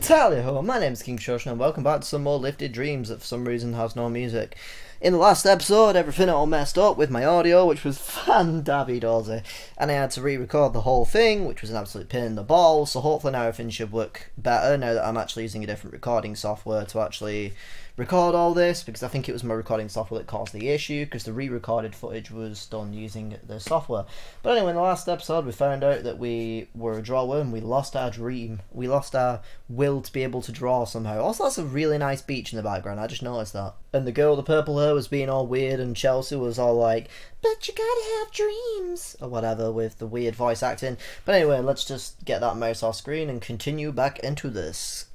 Tally-ho, my name's KingFishOcean and welcome back to some more Lifted Dreams that for some reason has no music. In the last episode, everything all messed up with my audio, which was fan-dabby-dozy, and I had to re-record the whole thing, which was an absolute pain in the balls, so hopefully now everything should work better now that I'm actually using a different recording software to actually record all this, because I think it was my recording software that caused the issue, because the re-recorded footage was done using the software. But anyway, in the last episode we found out that we were a drawer and we lost our dream. We lost our will to be able to draw somehow. Also, that's a really nice beach in the background, I just noticed that. And the girl with the purple hair was being all weird and Chelsea was all like, "But you gotta have dreams," or whatever with the weird voice acting. But anyway, let's just get that mouse off screen and continue back into this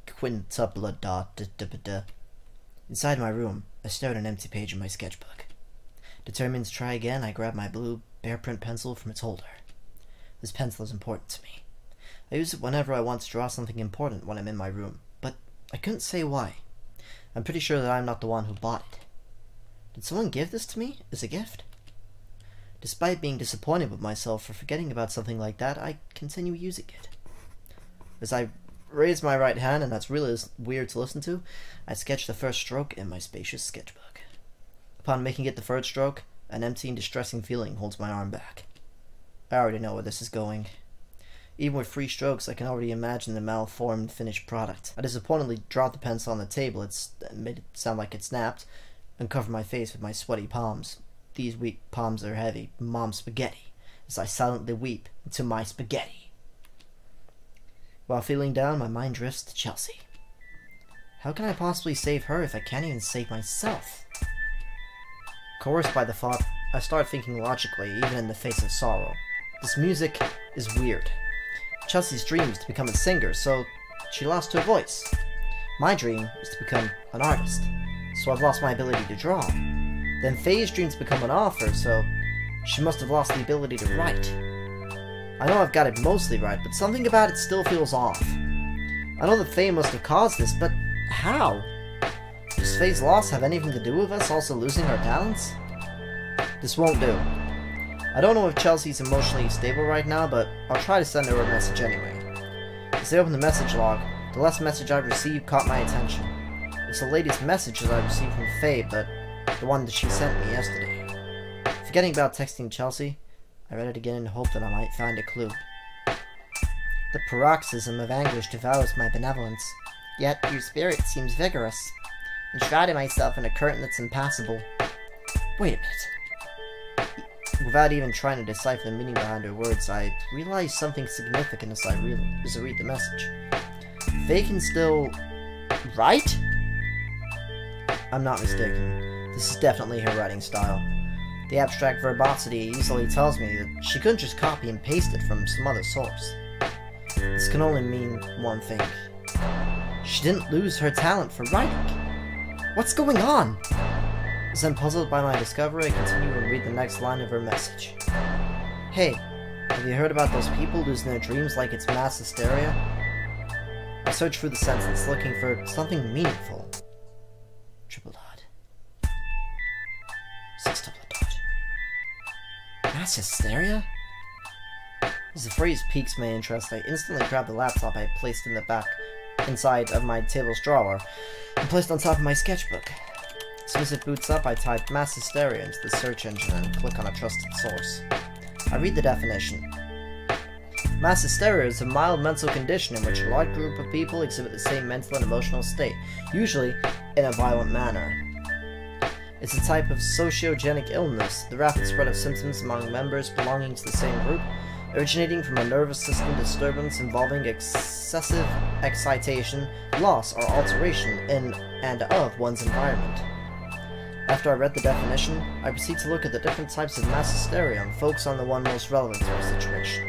quintuple dot. Inside my room, I stare at an empty page in my sketchbook. Determined to try again, I grab my blue Bearprint pencil from its holder. This pencil is important to me. I use it whenever I want to draw something important when I'm in my room, but I couldn't say why. I'm pretty sure that I'm not the one who bought it. Did someone give this to me as a gift? Despite being disappointed with myself for forgetting about something like that, I continue using it. As I raise my right hand, and that's really weird to listen to, I sketch the first stroke in my spacious sketchbook. Upon making it the third stroke, an empty and distressing feeling holds my arm back. I already know where this is going. Even with 3 strokes, I can already imagine the malformed finished product. I disappointedly drop the pencil on the table, it made it sound like it snapped, and cover my face with my sweaty palms. These weak palms are heavy, Mom's spaghetti, as I silently weep into my spaghetti. While feeling down, my mind drifts to Chelsea. How can I possibly save her if I can't even save myself? Coerced by the thought, I start thinking logically, even in the face of sorrow. This music is weird. Chelsea's dream is to become a singer, so she lost her voice. My dream is to become an artist, so I've lost my ability to draw. Then Faye's dream is to become an author, so she must have lost the ability to write. I know I've got it mostly right, but something about it still feels off. I know that Faye must have caused this, but how? Does Faye's loss have anything to do with us also losing our talents? This won't do. I don't know if Chelsea's emotionally stable right now, but I'll try to send her a message anyway. As I open the message log, the last message I've received caught my attention. It's the latest message that I received from Faye, but the one that she sent me yesterday. Forgetting about texting Chelsea, I read it again in hope that I might find a clue. The paroxysm of anguish devours my benevolence, yet your spirit seems vigorous. Enshrouding myself in a curtain that's impassable. Wait a minute. Without even trying to decipher the meaning behind her words, I realize something significant as I read the message. Faye can still write? I'm not mistaken. This is definitely her writing style. The abstract verbosity easily tells me that she couldn't just copy and paste it from some other source. This can only mean one thing. She didn't lose her talent for writing. What's going on? As I'm puzzled by my discovery, I continue and read the next line of her message. Hey, have you heard about those people losing their dreams like it's mass hysteria? I search through the sentence looking for something meaningful. Triple dot. 6 double dot. Mass hysteria? As the phrase piques my interest, I instantly grab the laptop I placed in the back inside of my table's drawer and placed on top of my sketchbook. As soon as it boots up, I type mass hysteria into the search engine and click on a trusted source. I read the definition. Mass hysteria is a mild mental condition in which a large group of people exhibit the same mental and emotional state, usually in a violent manner. It's a type of sociogenic illness, the rapid spread of symptoms among members belonging to the same group, originating from a nervous system disturbance involving excessive excitation, loss, or alteration in and of one's environment. After I read the definition, I proceed to look at the different types of mass hysteria and focus on the one most relevant to our situation.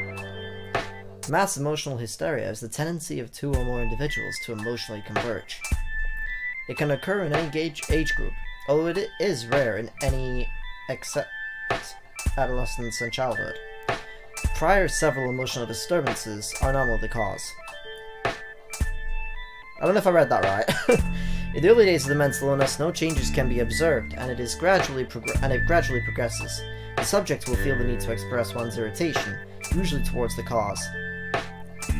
Mass emotional hysteria is the tendency of 2 or more individuals to emotionally converge. It can occur in any age group, although it is rare in any except adolescence and childhood. Prior several emotional disturbances are normally the cause. I don't know if I read that right. In the early days of the mental illness, no changes can be observed, and it gradually progresses. The subject will feel the need to express one's irritation, usually towards the cause.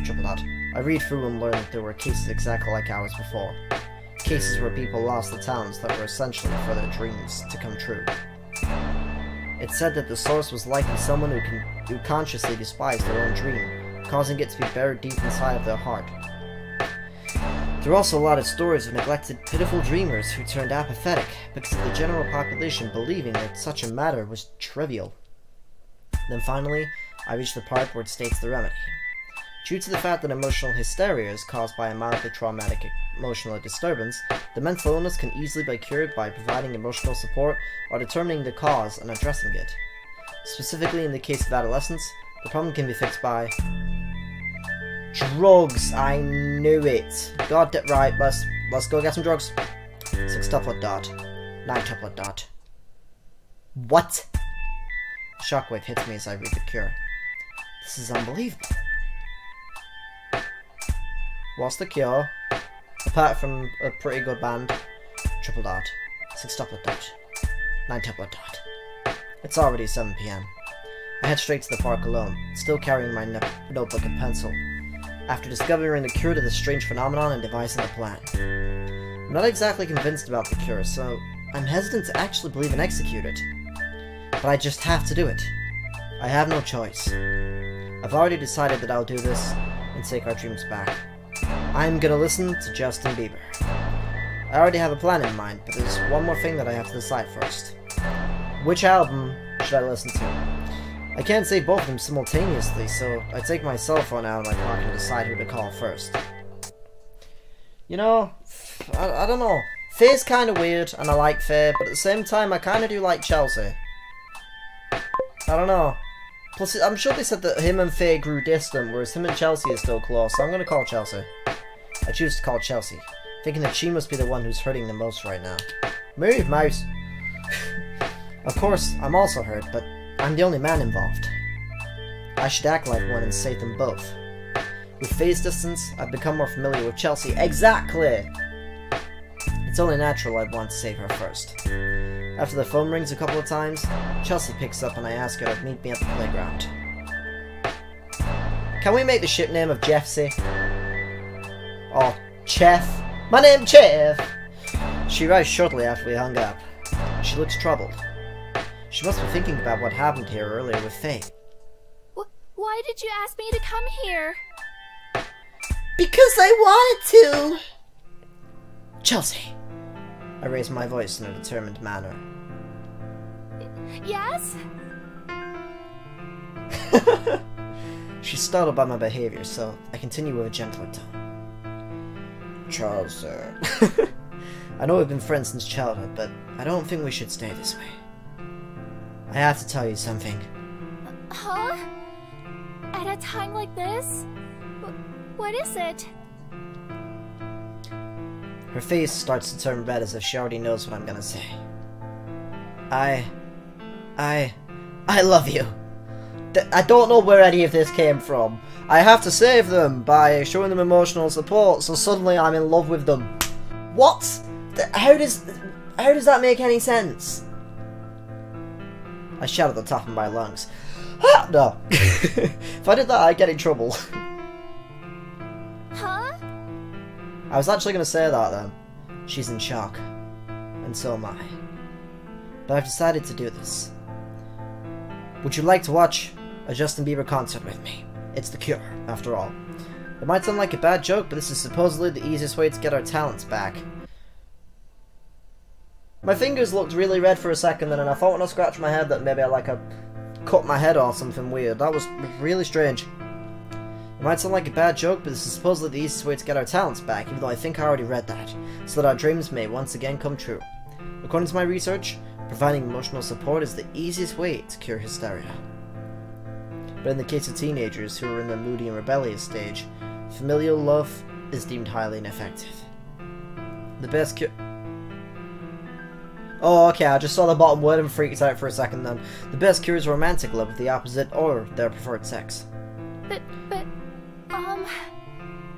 Triple dot. I read through and learn that there were cases exactly like ours before. Cases where people lost the talents that were essential for their dreams to come true. It said that the source was likely someone who consciously despised their own dream, causing it to be buried deep inside of their heart. There are also a lot of stories of neglected, pitiful dreamers who turned apathetic because of the general population believing that such a matter was trivial. Then finally, I reached the part where it states the remedy. Due to the fact that emotional hysteria is caused by a mildly traumatic emotional disturbance, the mental illness can easily be cured by providing emotional support or determining the cause and addressing it. Specifically in the case of adolescents, the problem can be fixed by drugs. I knew it. God, right, let's go get some drugs. 6 tuplet dot. 9 tuplet dot. What? A shockwave hits me as I read the cure. This is unbelievable. What's the cure? Apart from a pretty good band. Triple dot. 6 tuplet dot. 9 tuplet dot. It's already 7 PM. I head straight to the park alone, still carrying my notebook and pencil, after discovering the cure to this strange phenomenon and devising a plan. I'm not exactly convinced about the cure, so I'm hesitant to actually believe and execute it. But I just have to do it. I have no choice. I've already decided that I'll do this and take our dreams back. I'm gonna listen to Justin Bieber. I already have a plan in mind, but there's one more thing that I have to decide first. Which album should I listen to? I can't say both of them simultaneously, so I take my cell phone out of my pocket and decide who to call first. You know, I don't know. Faye's kind of weird, and I like Faye, but at the same time, I kind of do like Chelsea. I don't know. Plus, I'm sure they said that him and Faye grew distant, whereas him and Chelsea are still close, so I'm gonna call Chelsea. I choose to call Chelsea, thinking that she must be the one who's hurting the most right now. Move, mouse! Of course, I'm also hurt, but I'm the only man involved. I should act like one and save them both. With Faye's distance, I've become more familiar with Chelsea. Exactly! It's only natural I'd want to save her first. After the phone rings a couple of times, Chelsea picks up and I ask her to meet me at the playground. Can we make the ship name of Jeffsy? Oh, Chef. My name's Chef! She arrives shortly after we hung up. She looks troubled. She must be thinking about what happened here earlier with Faye. Why did you ask me to come here? Because I wanted to! Chelsea. I raised my voice in a determined manner. Yes? She's startled by my behavior, so I continue with a gentler tone. Chelsea. I know we've been friends since childhood, but I don't think we should stay this way. I have to tell you something. Huh? At a time like this? What is it? Her face starts to turn red as if she already knows what I'm gonna say. I love you. I don't know where any of this came from. I have to save them by showing them emotional support, so suddenly I'm in love with them. What? How does that make any sense? I shout at the top of my lungs. Ah, no. If I did that, I'd get in trouble. Huh? I was actually going to say that then. She's in shock. And so am I. But I've decided to do this. Would you like to watch a Justin Bieber concert with me? It's the cure, after all. It might sound like a bad joke, but this is supposedly the easiest way to get our talents back. My fingers looked really red for a second then, and I thought when I scratched my head that maybe I cut my head or something weird. That was really strange. It might sound like a bad joke, but this is supposedly the easiest way to get our talents back, even though I think I already read that, so that our dreams may once again come true. According to my research, providing emotional support is the easiest way to cure hysteria. But in the case of teenagers who are in the moody and rebellious stage, familial love is deemed highly ineffective. The best cure... Oh, okay, I just saw the bottom word and freaked out for a second then. The best cure is romantic love with the opposite or their preferred sex. But,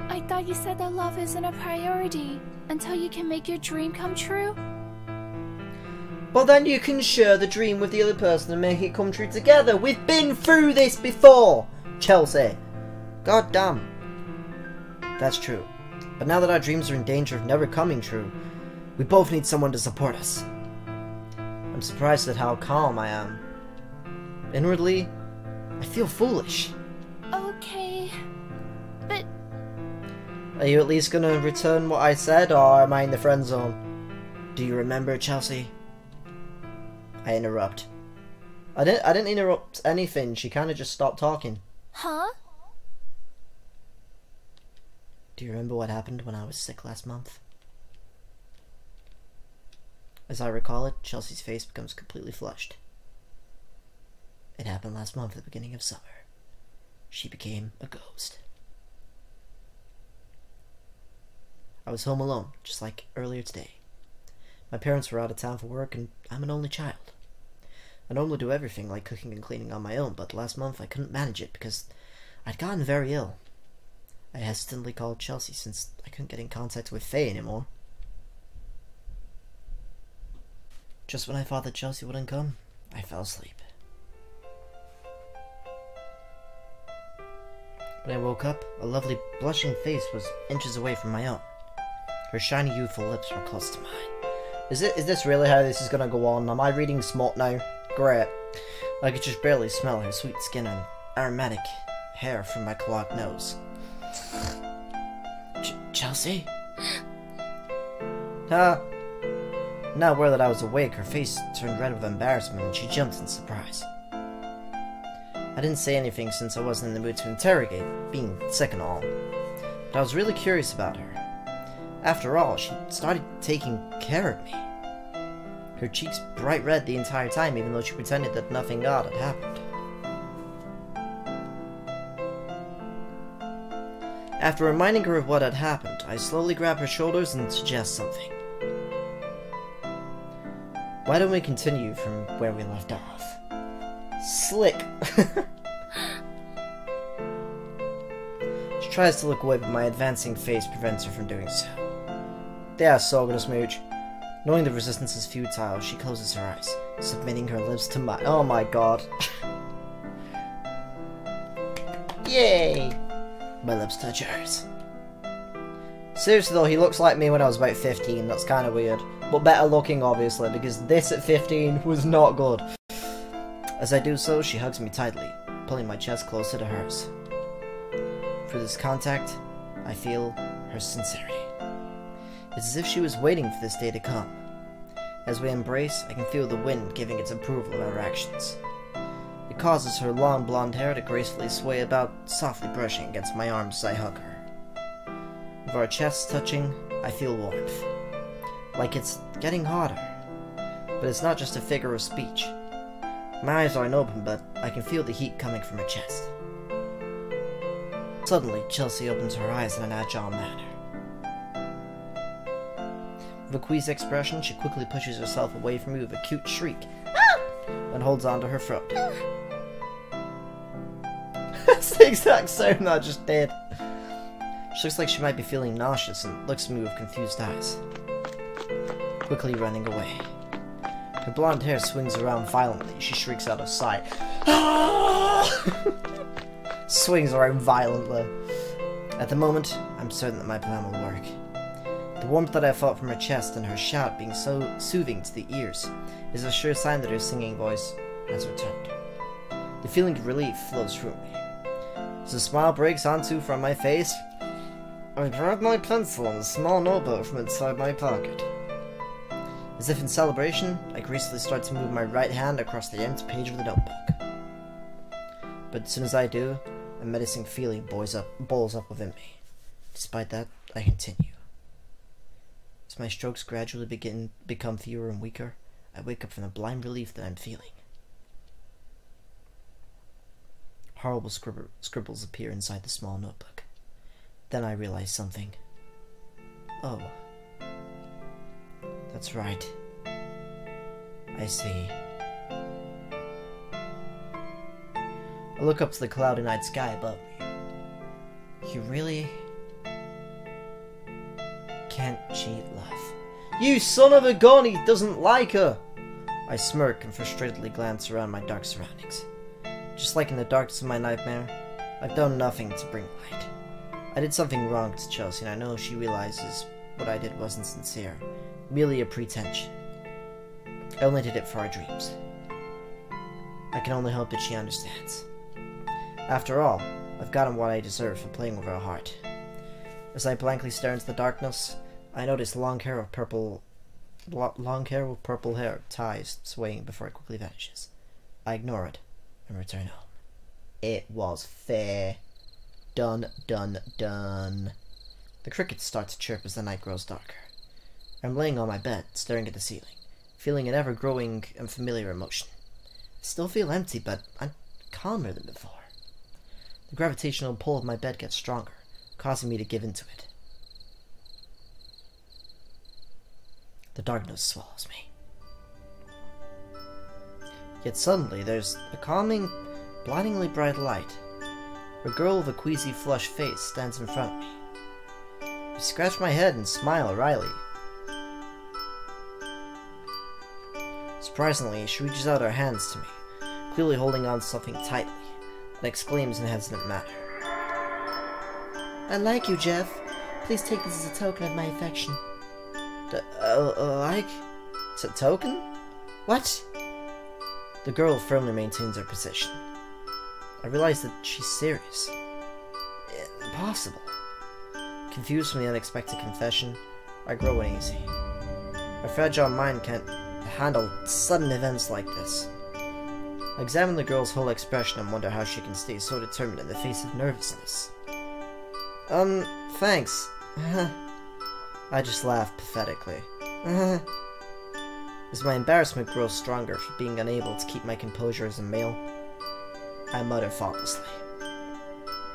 I thought you said that love isn't a priority until you can make your dream come true? Well, then you can share the dream with the other person and make it come true together. We've been through this before, Chelsea. God damn. That's true. But now that our dreams are in danger of never coming true, we both need someone to support us. I'm surprised at how calm I am. Inwardly, I feel foolish. Okay, but... Are you at least gonna return what I said, or am I in the friend zone? Do you remember, Chelsea? I interrupt. I didn't interrupt anything, she kinda just stopped talking. Huh? Do you remember what happened when I was sick last month? As I recall it, Chelsea's face becomes completely flushed. It happened last month at the beginning of summer. She became a ghost. I was home alone, just like earlier today. My parents were out of town for work, and I'm an only child. I normally do everything like cooking and cleaning on my own, but last month I couldn't manage it because I'd gotten very ill. I hesitantly called Chelsea since I couldn't get in contact with Faye anymore. Just when I thought that Chelsea wouldn't come, I fell asleep. When I woke up, a lovely blushing face was inches away from my own. Her shiny youthful lips were close to mine. Is this really how this is gonna go on? Am I reading smut now? Great. I could just barely smell her sweet skin and aromatic hair from my clogged nose. Chelsea? Now aware that I was awake, her face turned red with embarrassment and she jumped in surprise. I didn't say anything since I wasn't in the mood to interrogate, being sick and all. But I was really curious about her. After all, she started taking care of me. Her cheeks bright red the entire time, even though she pretended that nothing odd had happened. After reminding her of what had happened, I slowly grab her shoulders and suggest something. Why don't we continue from where we left off? Slick! She tries to look away, but my advancing face prevents her from doing so. They are so gonna smooch. Knowing the resistance is futile, she closes her eyes, submitting her lips to my— oh my god. Yay! My lips touch hers. Seriously though, he looks like me when I was about 15, that's kinda weird. But better looking, obviously, because this at 15 was not good. As I do so, she hugs me tightly, pulling my chest closer to hers. Through this contact, I feel her sincerity. It's as if she was waiting for this day to come. As we embrace, I can feel the wind giving its approval of our actions. It causes her long blonde hair to gracefully sway about, softly brushing against my arms as I hug her. With our chests touching, I feel warmth. Like it's getting hotter. But it's not just a figure of speech. My eyes aren't open, but I can feel the heat coming from her chest. Suddenly, Chelsea opens her eyes in an agile manner. With a queasy expression, she quickly pushes herself away from me with a cute shriek, and holds onto her throat. That's the exact sound that I just did. She looks like she might be feeling nauseous and looks at me with confused eyes, quickly running away. Her blonde hair swings around violently. She shrieks out of sight. Swings around violently. At the moment, I'm certain that my plan will work. The warmth that I felt from her chest and her shout being so soothing to the ears is a sure sign that her singing voice has returned. The feeling of relief flows through me. As a smile breaks onto from my face, I grab my pencil and a small notebook from inside my pocket. As if in celebration, I gracefully start to move my right hand across the empty page of the notebook. But as soon as I do, a menacing feeling boils up within me. Despite that, I continue. As my strokes gradually become fewer and weaker, I wake up from the blind relief that I'm feeling. Horrible scribbles appear inside the small notebook. Then I realize something. Oh. That's right. I see. I look up to the cloudy night sky above me. You really can't cheat love. You son of a gun, he doesn't like her! I smirk and frustratedly glance around my dark surroundings. Just like in the darkness of my nightmare, I've done nothing to bring light. I did something wrong to Chelsea, and I know she realizes what I did wasn't sincere. Merely a pretension. I only did it for our dreams. I can only hope that she understands. After all, I've gotten what I deserve for playing with her heart. As I blankly stare into the darkness, I notice long hair with purple hair ties swaying before it quickly vanishes. I ignore it and return home. It was fair. Done, done, done. The crickets start to chirp as the night grows darker. I'm laying on my bed, staring at the ceiling, feeling an ever-growing and familiar emotion. I still feel empty, but I'm calmer than before. The gravitational pull of my bed gets stronger, causing me to give into it. The darkness swallows me. Yet suddenly, there's a calming, blindingly bright light. A girl with a queasy, flushed face stands in front of me. I scratch my head and smile wryly. Surprisingly, she reaches out her hands to me, clearly holding on to something tightly, and exclaims in a hesitant manner. I like you, Jeff. Please take this as a token of my affection. Like? Token? What? The girl firmly maintains her position. I realize that she's serious. Impossible. Confused from the unexpected confession, I grow uneasy. My fragile mind can't handle sudden events like this. I examine the girl's whole expression and wonder how she can stay so determined in the face of nervousness. Thanks. I just laugh pathetically. As my embarrassment grows stronger for being unable to keep my composure as a male, I mutter thoughtlessly.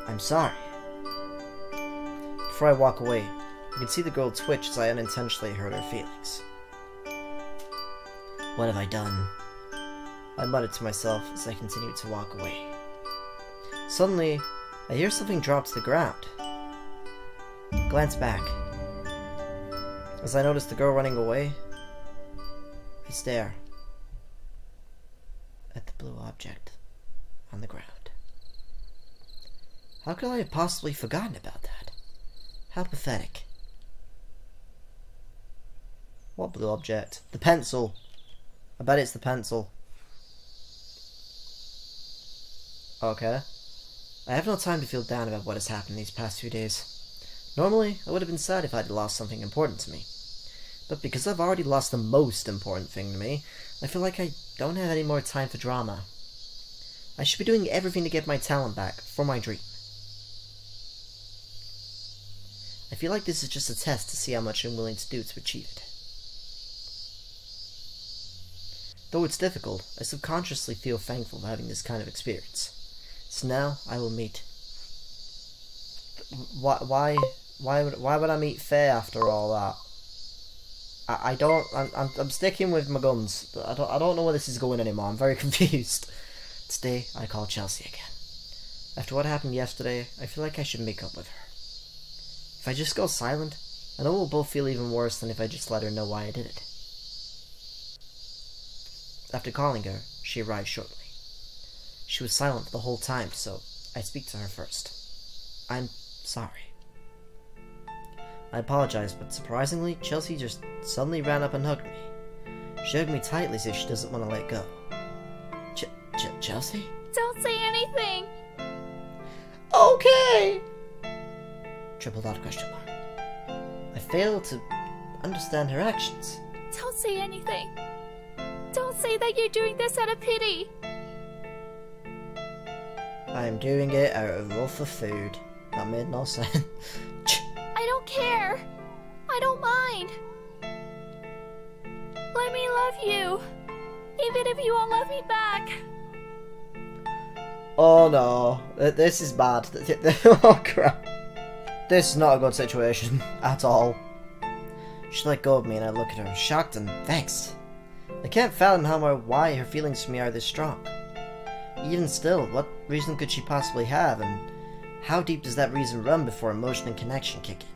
I'm sorry. Before I walk away, I can see the girl twitch as I unintentionally hurt her feelings. What have I done? I muttered to myself as I continued to walk away. Suddenly, I hear something drop to the ground. I glance back. As I notice the girl running away, I stare at the blue object on the ground. How could I have possibly forgotten about that? How pathetic. What blue object? The pencil. I bet it's the pencil. Okay. I have no time to feel down about what has happened these past few days. Normally, I would have been sad if I had lost something important to me. But because I've already lost the most important thing to me, I feel like I don't have any more time for drama. I should be doing everything to get my talent back for my dream. I feel like this is just a test to see how much I'm willing to do to achieve it. Though it's difficult, I subconsciously feel thankful for having this kind of experience. So now, I will meet... Why would I meet Faye after all that? I'm sticking with my guns. I don't know where this is going anymore. I'm very confused. Today, I call Chelsea again. After what happened yesterday, I feel like I should make up with her. If I just go silent, I know we'll both feel even worse than if I just let her know why I did it. After calling her, she arrived shortly. She was silent the whole time, so I speak to her first. I'm sorry. I apologize, but surprisingly, Chelsea just suddenly ran up and hugged me. She hugged me tightly as if she doesn't want to let go. Chelsea? Don't say anything! Okay! Triple dot question mark. I fail to understand her actions. Don't say anything. Don't say that you're doing this out of pity. I am doing it out of love for food. That made no sense. I don't care. I don't mind. Let me love you. Even if you won't love me back. Oh no. This is bad. Oh crap. This is not a good situation. At all. She let go of me and I look at her, shocked and vexed. I can't fathom how or why her feelings for me are this strong. Even still, what reason could she possibly have, and how deep does that reason run before emotion and connection kick in?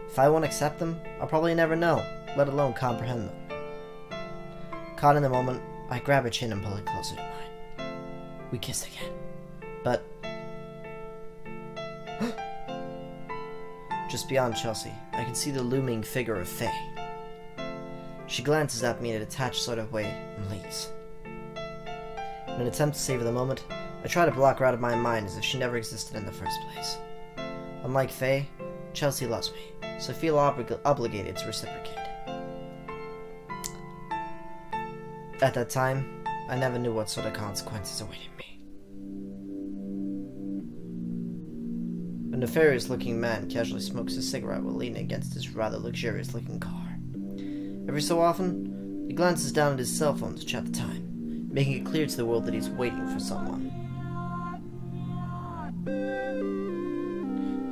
If I won't accept them, I'll probably never know, let alone comprehend them. Caught in the moment, I grab her chin and pull it closer to mine. We kissed again. But... Just beyond Chelsea, I can see the looming figure of Faye. She glances at me in a detached sort of way and leaves. In an attempt to savor the moment, I try to block her out of my mind as if she never existed in the first place. Unlike Faye, Chelsea loves me, so I feel obligated to reciprocate. At that time, I never knew what sort of consequences awaited me. A nefarious-looking man casually smokes a cigarette while leaning against his rather luxurious-looking car. Every so often, he glances down at his cell phone to check the time, making it clear to the world that he's waiting for someone.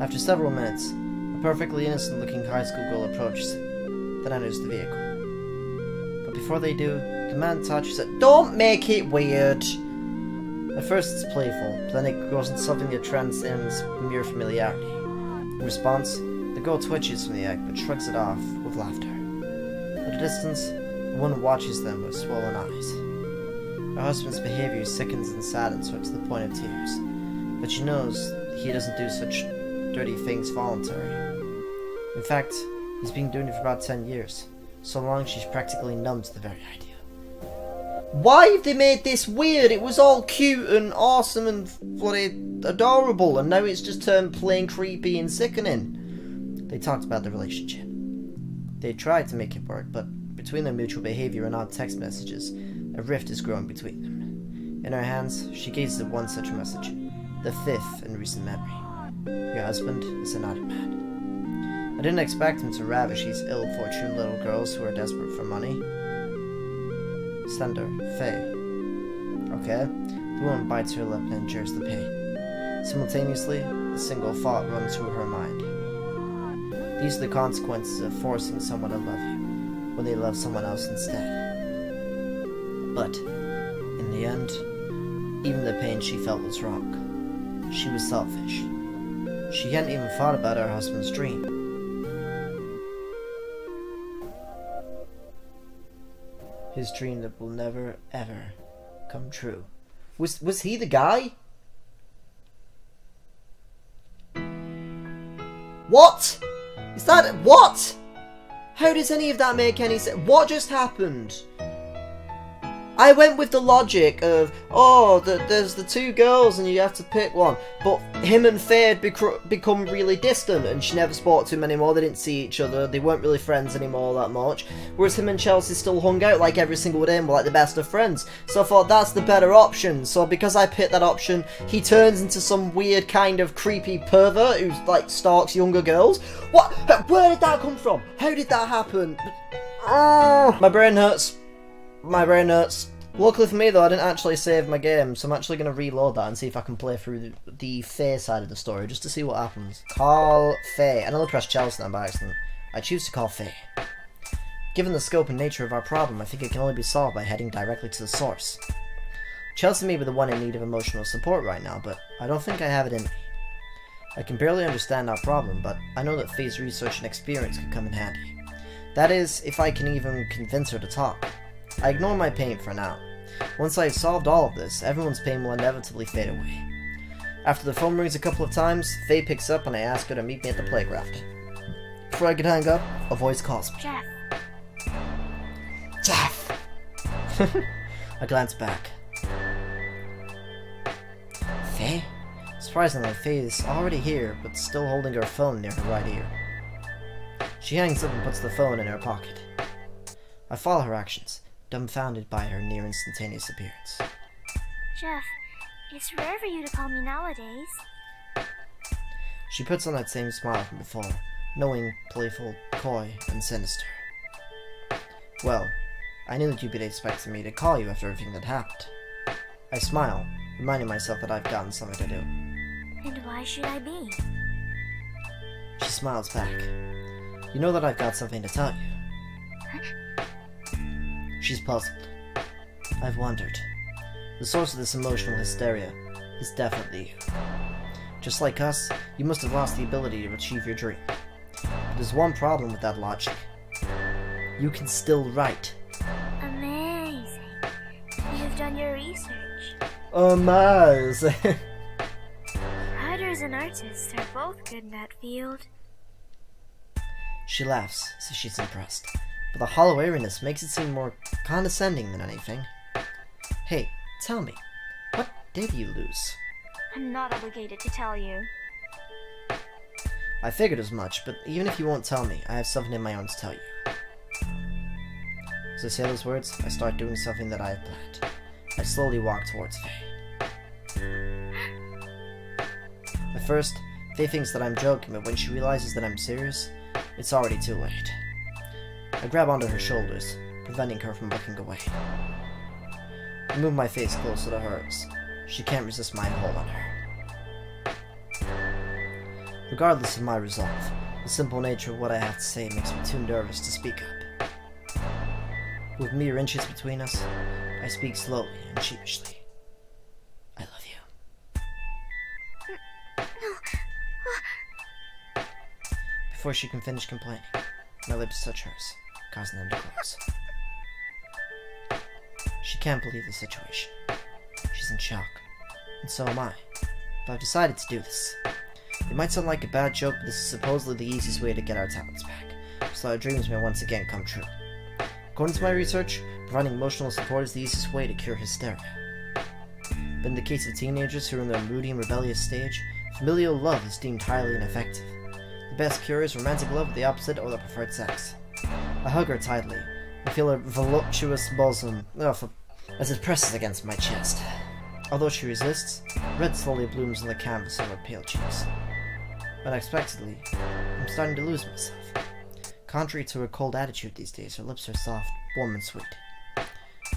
After several minutes, a perfectly innocent-looking high school girl approaches him, then enters the vehicle. But before they do, the man touches it. Don't make it weird! At first it's playful, but then it grows into something that transcends mere familiarity. In response, the girl twitches from the act but shrugs it off with laughter. At a distance, the woman watches them with swollen eyes. Her husband's behavior sickens and saddens her to the point of tears, but she knows he doesn't do such dirty things voluntarily. In fact, he's been doing it for about 10 years, so long she's practically numb to the very idea. Why have they made this weird? It was all cute and awesome and bloody adorable, and now it's just turned plain creepy and sickening. They talked about the relationship. They tried to make it work, but between their mutual behavior and odd text messages, a rift is growing between them. In her hands, she gazes at one such message, the 5th in recent memory. Your husband is an addict man. I didn't expect him to ravish these ill-fortunate little girls who are desperate for money. Sender, Faye. Okay. The woman bites her lip and endures the pain. Simultaneously, a single thought runs through her mind. These are the consequences of forcing someone to love you, when they love someone else instead. But, in the end, even the pain she felt was wrong. She was selfish. She hadn't even thought about her husband's dream. His dream that will never, ever come true. Was he the guy? What? Is that... What? How does any of that make any sense? What just happened? I went with the logic of, oh, there's the 2 girls and you have to pick one. But him and Faye had become really distant and she never spoke to him anymore. They didn't see each other. They weren't really friends anymore that much. Whereas him and Chelsea still hung out like every single day and were like the best of friends. So I thought that's the better option. So because I picked that option, he turns into some weird kind of creepy pervert who like stalks younger girls. What? Where did that come from? How did that happen? My brain hurts. My brain hurts. Luckily for me though, I didn't actually save my game, so I'm actually going to reload that and see if I can play through the Faye side of the story, just to see what happens. Call Faye. I nearly pressed Chelsea then by accident. I choose to call Faye. Given the scope and nature of our problem, I think it can only be solved by heading directly to the source. Chelsea may be the one in need of emotional support right now, but I don't think I have it in me. I can barely understand our problem, but I know that Faye's research and experience could come in handy. That is, if I can even convince her to talk. I ignore my pain for now. Once I have solved all of this, everyone's pain will inevitably fade away. After the phone rings a couple of times, Faye picks up and I ask her to meet me at the playground. Before I can hang up, a voice calls me. Jeff. Jeff! I glance back. Faye? Surprisingly, Faye is already here, but still holding her phone near her right ear. She hangs up and puts the phone in her pocket. I follow her actions, dumbfounded by her near instantaneous appearance. Jeff, it's rare for you to call me nowadays. She puts on that same smile from before, knowing, playful, coy, and sinister. Well, I knew that you'd be expecting me to call you after everything that happened. I smile, reminding myself that I've gotten something to do. And why should I be? She smiles back. You know that I've got something to tell you. She's puzzled. I've wondered. The source of this emotional hysteria is definitely you. Just like us, you must have lost the ability to achieve your dream. But there's one problem with that logic. You can still write. Amazing. You've done your research. Amazing. Writers and artists are both good in that field. She laughs, as if she's impressed, but the hollow airiness makes it seem more condescending than anything. Hey, tell me, what did you lose? I'm not obligated to tell you. I figured as much, but even if you won't tell me, I have something in my own to tell you. As I say those words, I start doing something that I have planned. I slowly walk towards Faye. At first, Faye thinks that I'm joking, but when she realizes that I'm serious, it's already too late. I grab onto her shoulders, preventing her from looking away. I move my face closer to hers. She can't resist my hold on her. Regardless of my resolve, the simple nature of what I have to say makes me too nervous to speak up. With mere inches between us, I speak slowly and sheepishly. I love you. Before she can finish complaining, my lips touch hers, causing them to close. She can't believe the situation. She's in shock, and so am I. But I've decided to do this. It might sound like a bad joke, but this is supposedly the easiest way to get our talents back, so our dreams may once again come true. According to my research, providing emotional support is the easiest way to cure hysteria. But in the case of teenagers who are in their moody and rebellious stage, familial love is deemed highly ineffective. The best cure is romantic love with the opposite or the preferred sex. I hug her tightly, and feel her voluptuous bosom as it presses against my chest. Although she resists, red slowly blooms on the canvas of her pale cheeks. Unexpectedly, I'm starting to lose myself. Contrary to her cold attitude these days, her lips are soft, warm, and sweet.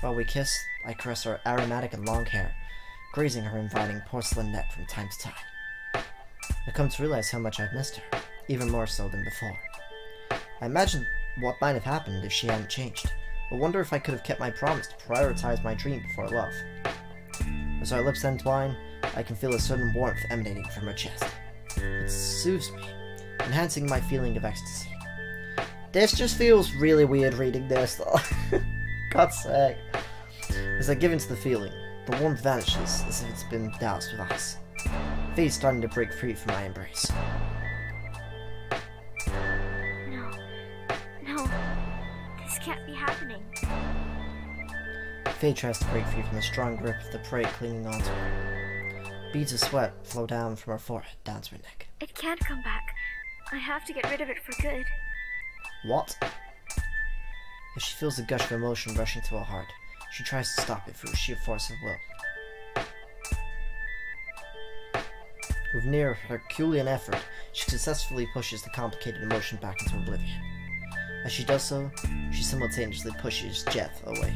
While we kiss, I caress her aromatic and long hair, grazing her inviting porcelain neck from time to time. I come to realize how much I've missed her, even more so than before. I imagine what might have happened if she hadn't changed, but wonder if I could have kept my promise to prioritize my dream before love. As our lips entwine, I can feel a certain warmth emanating from her chest. It soothes me, enhancing my feeling of ecstasy. This just feels really weird reading this, though. God's sake. As I give into the feeling, the warmth vanishes as if it's been doused with ice. Faye's starting to break free from my embrace. No, this can't be happening. Faye tries to break free from the strong grip of the prey clinging onto her. Beads of sweat flow down from her forehead, down to her neck. It can't come back. I have to get rid of it for good. What? As she feels the gush of emotion rushing to her heart, she tries to stop it through sheer force of will. With near Herculean effort, she successfully pushes the complicated emotion back into oblivion. As she does so, she simultaneously pushes Jeff away.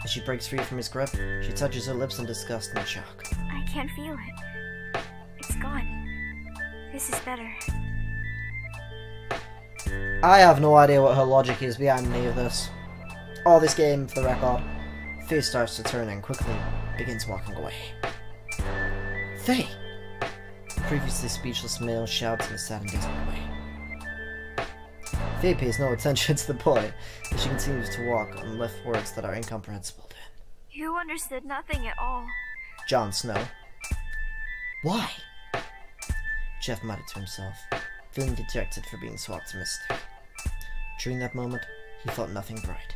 As she breaks free from his grip, she touches her lips in disgust and shock. I can't feel it. It's gone. This is better. I have no idea what her logic is behind any of this. Or this game, for the record. Faye starts to turn and quickly begins walking away. Faye! The previously speechless male shouts in a sad and desperate way. Faye pays no attention to the boy as she continues to walk and left words that are incomprehensible to him. You understood nothing at all. Jon Snow. Why? Jeff muttered to himself, feeling dejected for being so optimistic. During that moment, he felt nothing bright.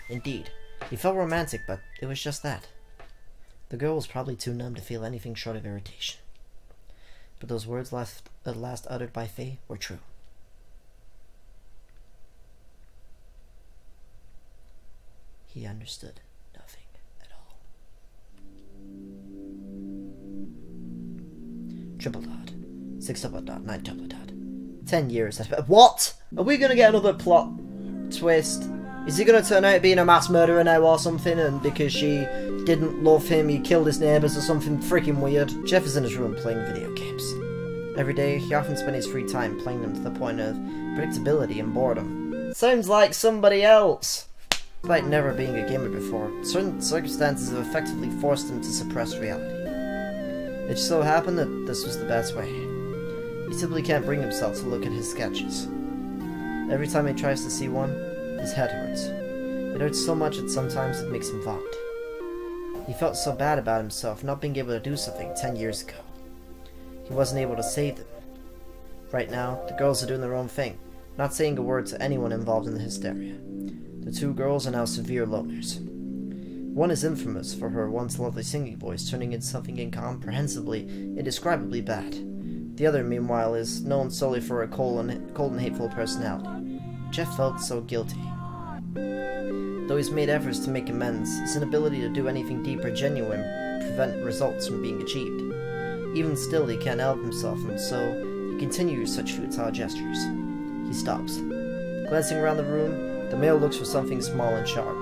Indeed, he felt romantic, but it was just that. The girl was probably too numb to feel anything short of irritation. But those words at last uttered by Faye were true. He understood nothing at all. Triple dot. 6 double dot. 9 double dot. 10 years. What? Are we gonna get another plot twist? Is he gonna turn out being a mass murderer now or something, and because she didn't love him, he killed his neighbours or something freaking weird? Jeff is in his room playing video games. Every day, he often spent his free time playing them to the point of predictability and boredom. Sounds like somebody else! Despite never being a gamer before, certain circumstances have effectively forced him to suppress reality. It just so happened that this was the best way. He simply can't bring himself to look at his sketches. Every time he tries to see one, his head hurts. It hurts so much that sometimes it makes him vomit. He felt so bad about himself not being able to do something 10 years ago. He wasn't able to save them. Right now, the girls are doing their own thing, not saying a word to anyone involved in the hysteria. The two girls are now severe loners. One is infamous for her once lovely singing voice turning into something incomprehensibly, indescribably bad. The other, meanwhile, is known solely for a cold and hateful personality. Jeff felt so guilty. Though he's made efforts to make amends, his inability to do anything deep or genuine prevent results from being achieved. Even still, he can't help himself, and so he continues such futile gestures. He stops. Glancing around the room, the male looks for something small and sharp,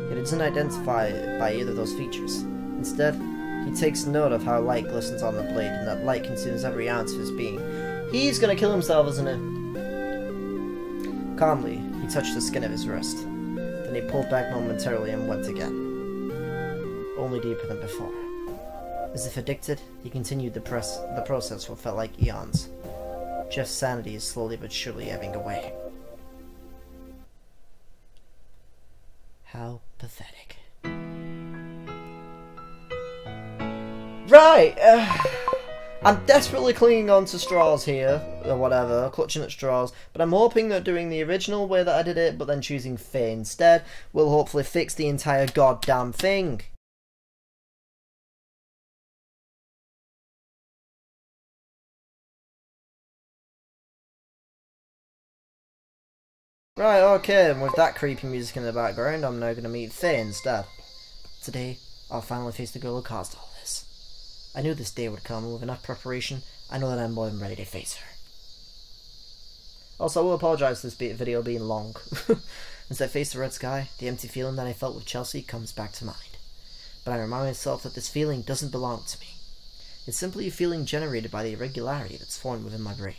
yet it doesn't identify it by either of those features. Instead, he takes note of how light glistens on the blade, and that light consumes every ounce of his being. He's gonna kill himself, isn't he? Calmly, he touched the skin of his wrist. Then he pulled back momentarily and went again. Only deeper than before. As if addicted, he continued the process for what felt like eons. Jeff's sanity is slowly but surely ebbing away. How pathetic. Right! I'm desperately clinging on to straws here, or whatever, clutching at straws, but I'm hoping that doing the original way that I did it, but then choosing Faye instead, will hopefully fix the entire goddamn thing. Right, okay, and with that creepy music in the background, I'm now going to meet Faye instead. Today, I'll finally face the girl who caused all this. I knew this day would come, and with enough preparation, I know that I'm more than ready to face her. Also, I will apologise for this video being long. As I face the red sky, the empty feeling that I felt with Chelsea comes back to mind. But I remind myself that this feeling doesn't belong to me. It's simply a feeling generated by the irregularity that's formed within my brain.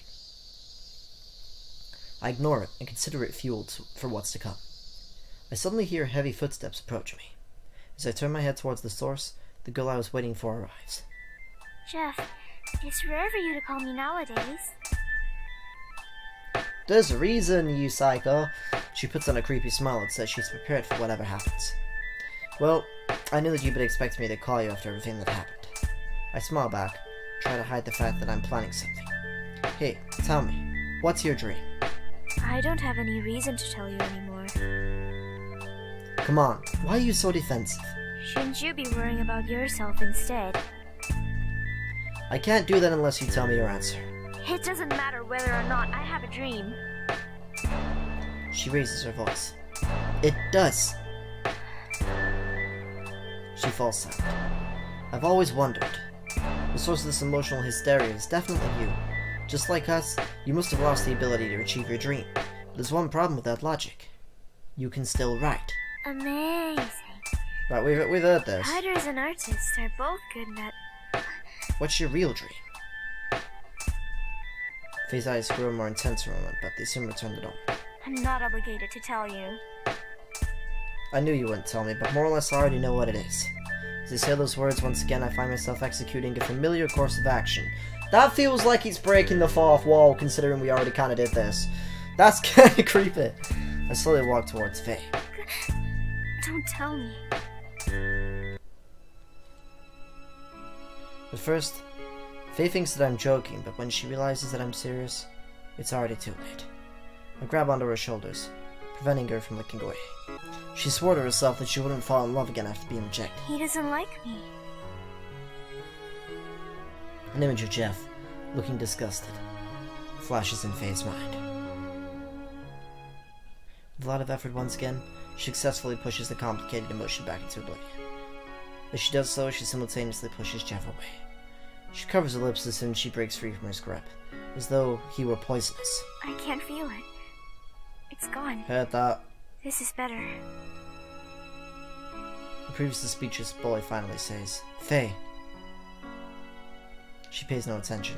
I ignore it and consider it fuel for what's to come. I suddenly hear heavy footsteps approach me. As I turn my head towards the source, the girl I was waiting for arrives. Jeff, it's rare for you to call me nowadays. There's a reason, you psycho. She puts on a creepy smile and says she's prepared for whatever happens. Well, I knew that you would expect me to call you after everything that happened. I smile back, try to hide the fact that I'm planning something. Hey, tell me, what's your dream? I don't have any reason to tell you anymore. Come on, why are you so defensive? Shouldn't you be worrying about yourself instead? I can't do that unless you tell me your answer. It doesn't matter whether or not I have a dream. She raises her voice. It does. She falls silent. I've always wondered. The source of this emotional hysteria is definitely you. Just like us, you must have lost the ability to achieve your dream. But there's one problem with that logic. You can still write. Amazing. Right, we've heard this. Writers and artists are both good at... What's your real dream? Faye's eyes grow more intense for a moment, but they soon return to normal. I'm not obligated to tell you. I knew you wouldn't tell me, but more or less I already know what it is. As I say those words, once again I find myself executing a familiar course of action. That feels like it's breaking the fourth wall, considering we already kind of did this. That's kind of creepy. I slowly walk towards Faye. Don't tell me. At first, Faye thinks that I'm joking, but when she realizes that I'm serious, it's already too late. I grab onto her shoulders, preventing her from looking away. She swore to herself that she wouldn't fall in love again after being rejected. He doesn't like me. An image of Jeff, looking disgusted, flashes in Faye's mind. With a lot of effort once again, she successfully pushes the complicated emotion back into oblivion. As she does so, she simultaneously pushes Jeff away. She covers her lips as soon as she breaks free from his grip, as though he were poisonous. I can't feel it. It's gone. Heard that. This is better. The previously speechless boy finally says, Faye. She pays no attention.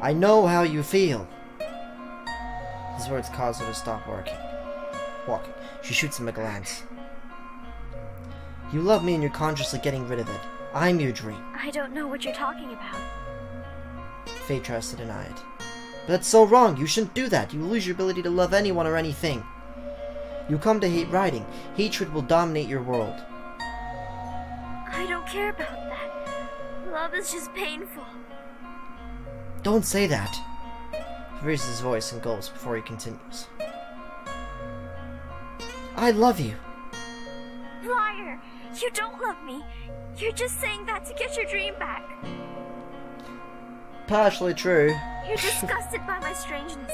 I know how you feel. His words cause her to stop walking. She shoots him a glance. You love me and you're consciously getting rid of it. I'm your dream. I don't know what you're talking about. Faye tries to deny it. But that's so wrong. You shouldn't do that. You lose your ability to love anyone or anything. You come to hate writing. Hatred will dominate your world. I don't care about that. Love is just painful. Don't say that. He raises his voice and gulps before he continues. I love you. Liar! You don't love me. You're just saying that to get your dream back. Partially true. You're disgusted by my strangeness.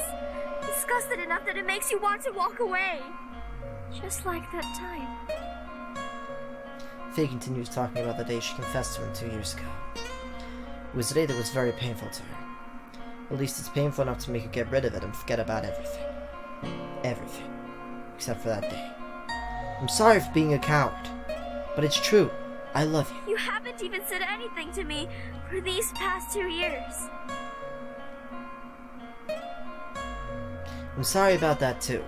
Disgusted enough that it makes you want to walk away. Just like that time. Faye continues talking about the day she confessed to him 2 years ago. It was a day that was very painful to her. At least it's painful enough to make her get rid of it and forget about everything. Everything. Except for that day. I'm sorry for being a coward. But it's true. I love you. You haven't even said anything to me for these past 2 years. I'm sorry about that too.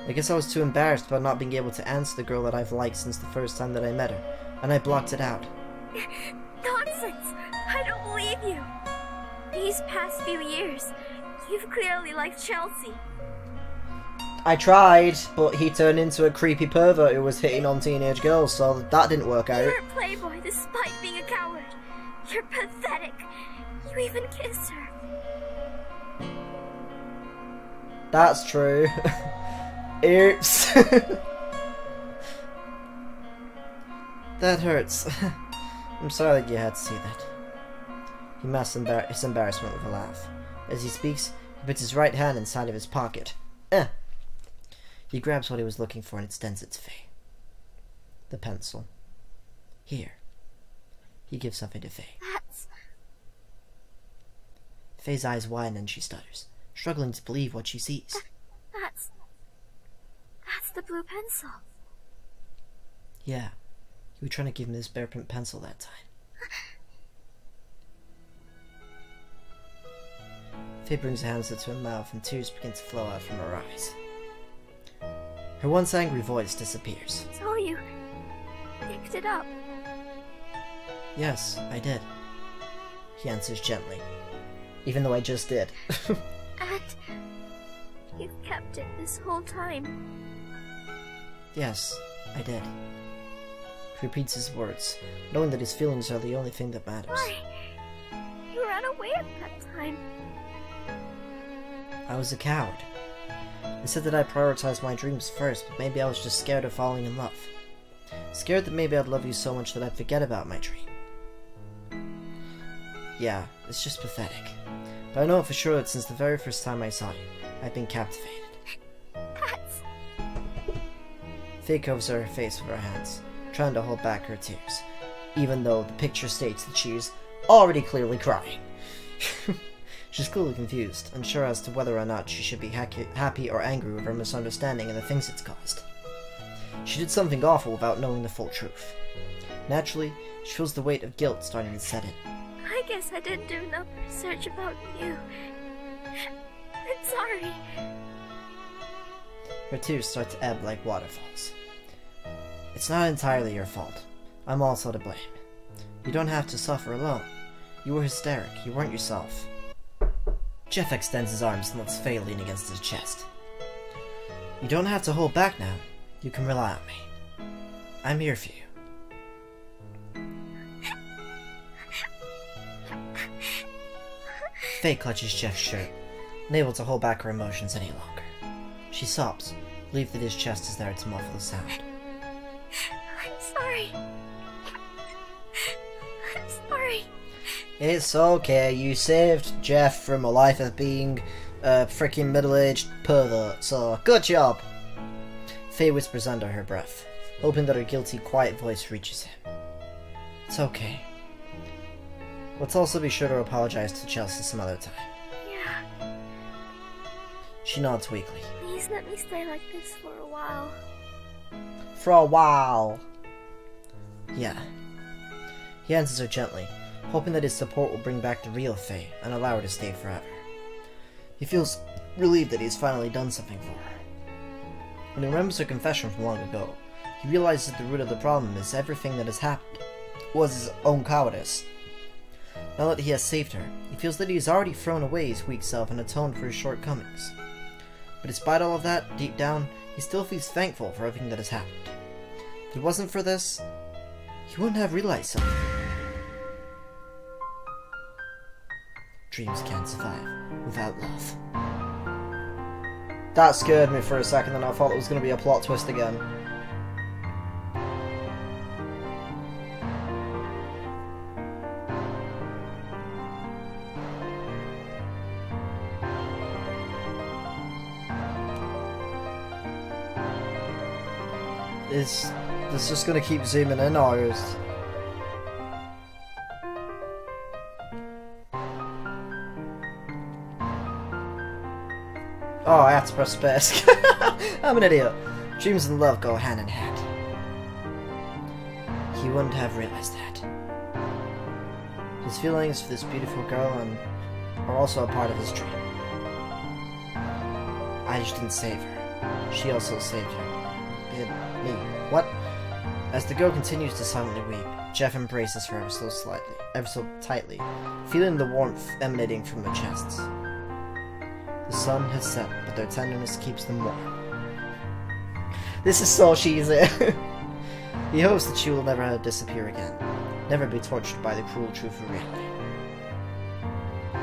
I guess I was too embarrassed about not being able to answer the girl that I've liked since the first time that I met her, and I blocked it out. Nonsense! I don't believe you. These past few years, you've clearly liked Chelsea. I tried, but he turned into a creepy pervert who was hitting on teenage girls, so that didn't work out. You're a playboy despite being a coward. You're pathetic. You even kissed her. That's true. Oops. That hurts. I'm sorry that you had to see that. He masks his embarrassment with a laugh. As he speaks, he puts his right hand inside of his pocket. He grabs what he was looking for and extends it to Faye. The pencil. Here. He gives something to Faye. That's... Faye's eyes widen and she stutters, struggling to believe what she sees. That's the blue pencil. Yeah. You were trying to give him this bear print pencil that time. Faye brings her hands to her mouth and tears begin to flow out from her eyes. Her once angry voice disappears. So you picked it up. Yes, I did. He answers gently. Even though I just did. And you've kept it this whole time. Yes, I did. He repeats his words, knowing that his feelings are the only thing that matters. Why? You ran away at that time. I was a coward. I said that I prioritized my dreams first, but maybe I was just scared of falling in love. Scared that maybe I'd love you so much that I'd forget about my dream. Yeah, it's just pathetic. But I know for sure that since the very first time I saw you, I've been captivated. That's... Faye covers her face with her hands, trying to hold back her tears, even though the picture states that she's already clearly crying. She's clearly confused, unsure as to whether or not she should be happy or angry with her misunderstanding and the things it's caused. She did something awful without knowing the full truth. Naturally, she feels the weight of guilt starting to set in. I guess I didn't do enough research about you. I'm sorry. Her tears start to ebb like waterfalls. It's not entirely your fault. I'm also to blame. You don't have to suffer alone. You were hysteric. You weren't yourself. Jeff extends his arms and lets Faye lean against his chest. You don't have to hold back now. You can rely on me. I'm here for you. Faye clutches Jeff's shirt, unable to hold back her emotions any longer. She sobs, relieved that his chest is there to muffle the sound. I'm sorry. I'm sorry. It's okay, you saved Jeff from a life of being a freaking middle-aged pervert, so good job! Faye whispers under her breath, hoping that her guilty, quiet voice reaches him. It's okay. Let's also be sure to apologize to Chelsea some other time. Yeah. She nods weakly. Please let me stay like this for a while. For a while. Yeah. He answers her gently, hoping that his support will bring back the real Faye and allow her to stay forever. He feels relieved that he's finally done something for her. When he remembers her confession from long ago, he realizes that the root of the problem is everything that has happened was his own cowardice. Now that he has saved her, he feels that he has already thrown away his weak self and atoned for his shortcomings. But despite all of that, deep down, he still feels thankful for everything that has happened. If it wasn't for this, he wouldn't have realized something. dreams can't survive without love. That scared me for a second, and I thought it was going to be a plot twist again. Is this just going to keep zooming in, or is... Oh, I had to press space. I'm an idiot. Dreams and love go hand in hand. He wouldn't have realized that. His feelings for this beautiful girl are also a part of his dream. I just didn't save her. She also saved her. Me. What? As the girl continues to silently weep, Jeff embraces her ever so tightly, feeling the warmth emanating from their chests. The sun has set, but their tenderness keeps them warm. This is so cheesy. He hopes that she will never disappear again, never be tortured by the cruel truth of reality.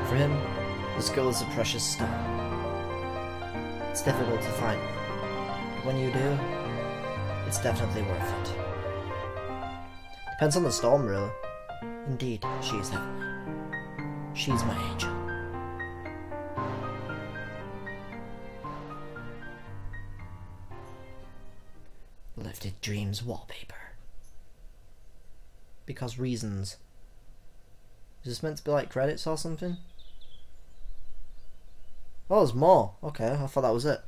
For him, this girl is a precious stone. It's difficult to find one, but when you do, it's definitely worth it. Depends on the storm, really. Indeed, she is heavenly. She's my angel. Lifted Dreams wallpaper. Because reasons. Is this meant to be like credits or something? Oh, there's more. Okay, I thought that was it.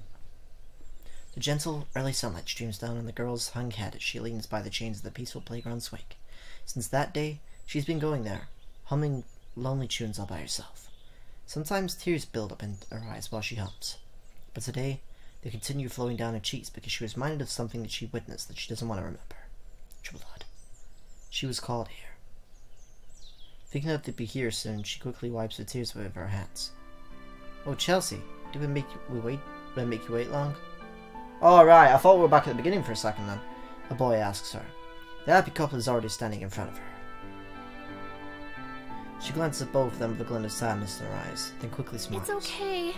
The gentle, early sunlight streams down on the girl's hung head as she leans by the chains of the peaceful playground's wake. Since that day, she's been going there, humming lonely tunes all by herself. Sometimes tears build up in her eyes while she hums. But today, they continue flowing down her cheeks because she was reminded of something that she witnessed that she doesn't want to remember. Blood. She was called here. Thinking that they'd be here soon, she quickly wipes her tears away with her hands. Oh, Chelsea, did we make you wait long? Oh, right, I thought we were back at the beginning for a second then. A boy asks her. The happy couple is already standing in front of her. She glances at both of them with a glint of sadness in her eyes, then quickly smiles. It's okay.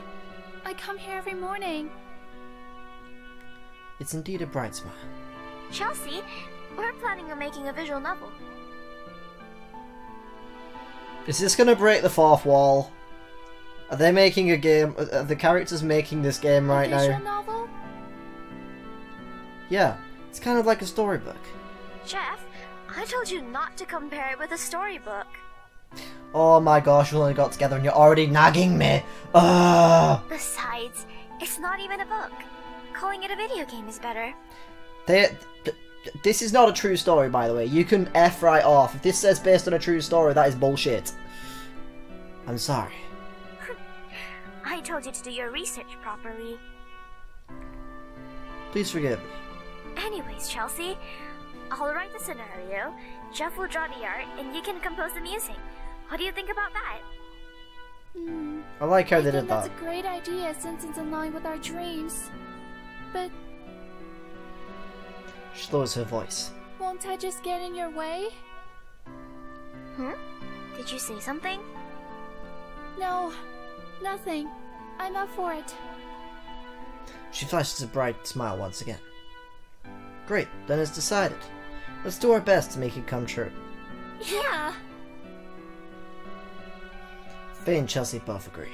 I come here every morning. It's indeed a bright smile. Chelsea, we're planning on making a visual novel. Is this gonna break the fourth wall? Are they making a game? Are the characters making this game right now? A visual novel? Yeah, it's kind of like a storybook. Jeff, I told you not to compare it with a storybook. Oh my gosh, we only got together and you're already nagging me. Ugh. Besides, it's not even a book. Calling it a video game is better. This is not a true story, by the way. You can F right off. If this says based on a true story, that is bullshit. I'm sorry. I told you to do your research properly. Please forgive me. Anyways, Chelsea, I'll write the scenario, Jeff will draw the art, and you can compose the music. What do you think about that? I like how they did that. That's a great idea since it's in line with our dreams. But She lowers her voice. won't I just get in your way? Did you say something? No, nothing. I'm up for it. She flashes a bright smile once again. Great, then it's decided. Let's do our best to make it come true. Yeah! Faye and Chelsea both agree.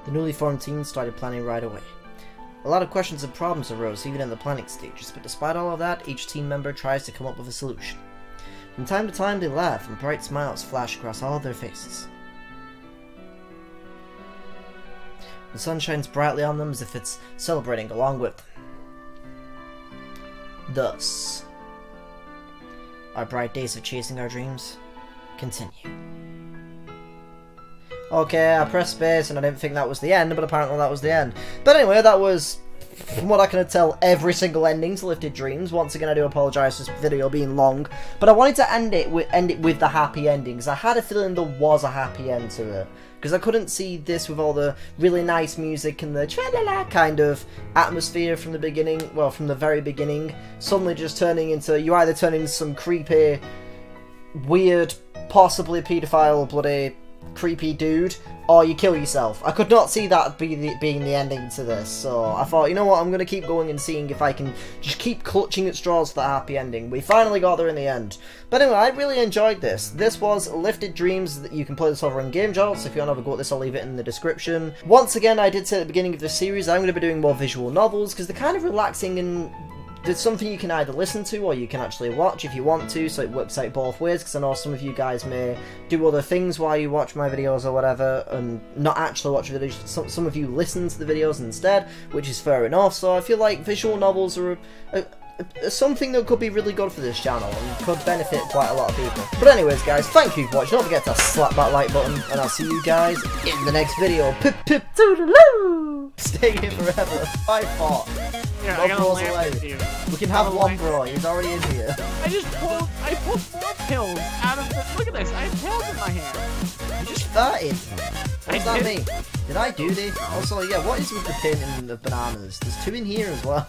The newly formed team started planning right away. A lot of questions and problems arose even in the planning stages, but despite all of that, each team member tries to come up with a solution. From time to time they laugh and bright smiles flash across all of their faces. The sun shines brightly on them as if it's celebrating along with them. Thus, our bright days of chasing our dreams continue. Okay, I pressed space and I didn't think that was the end, but apparently that was the end. But anyway, that was, from what I can tell, every single ending to Lifted Dreams. Once again, I do apologise for this video being long, but I wanted to end it with the happy endings. I had a feeling there was a happy end to it, because I couldn't see this with all the really nice music and the tra-la-la kind of atmosphere from the beginning, well, from the very beginning, suddenly just turning into, you either turn into some creepy weird, possibly paedophile, bloody creepy dude, or you kill yourself. I could not see that being the ending to this, so I thought, you know what, I'm going to keep going and seeing if I can just keep clutching at straws for that happy ending. We finally got there in the end. But anyway, I really enjoyed this. This was Lifted Dreams. You can play this over in Game Jolt, so if you want to have a go at this, I'll leave it in the description. Once again, I did say at the beginning of this series, I'm going to be doing more visual novels, because they're kind of relaxing and there's something you can either listen to or you can actually watch if you want to, so it works out both ways, because I know some of you guys may do other things while you watch my videos or whatever, and not actually watch videos. Some of you listen to the videos instead, which is fair enough, so I feel like visual novels are something that could be really good for this channel and could benefit quite a lot of people. But anyways guys, thank you for watching. Don't forget to slap that like button, and I'll see you guys in the next video. Pip pip toodle-oo! Stay here forever. Bye, pot. Yeah, No I got a bros lamp away. with you. We can have one bro, he's already in here. I pulled 4 pills out of the, look at this, I have pills in my hand. You just farted. What does that did. mean? Did I do this? Also, yeah, what is with the painting of the bananas? There's 2 in here as well.